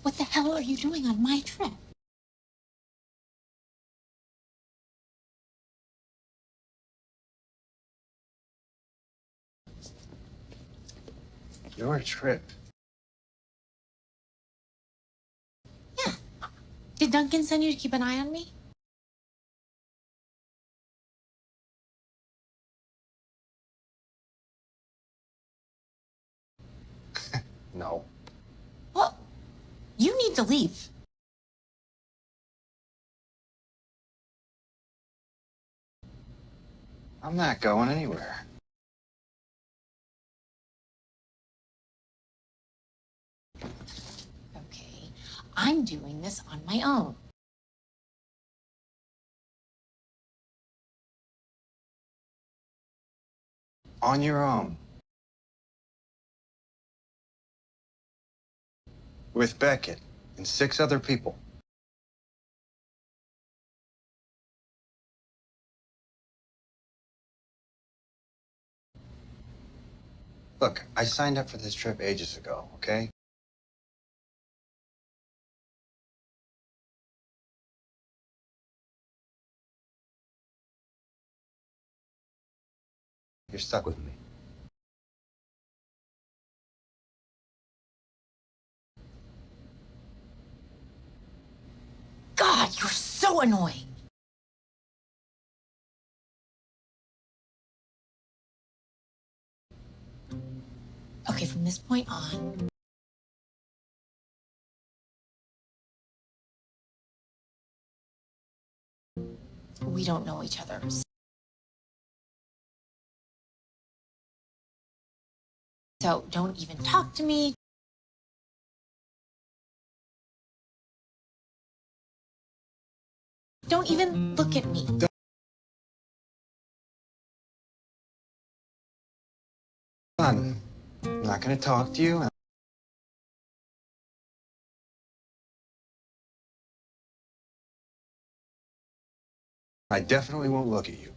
What the hell are you doing on my trip? Your trip? Yeah. Did Duncan send you to keep an eye on me? No. Well, you need to leave. I'm not going anywhere. Okay, I'm doing this on my own. On your own. With Beckett and 6 other people. Look, I signed up for this trip ages ago, okay? You're stuck with me. God, you're so annoying. Okay, from this point on, we don't know each other. So don't even talk to me. Don't even look at me. I'm not gonna talk to you. I definitely won't look at you.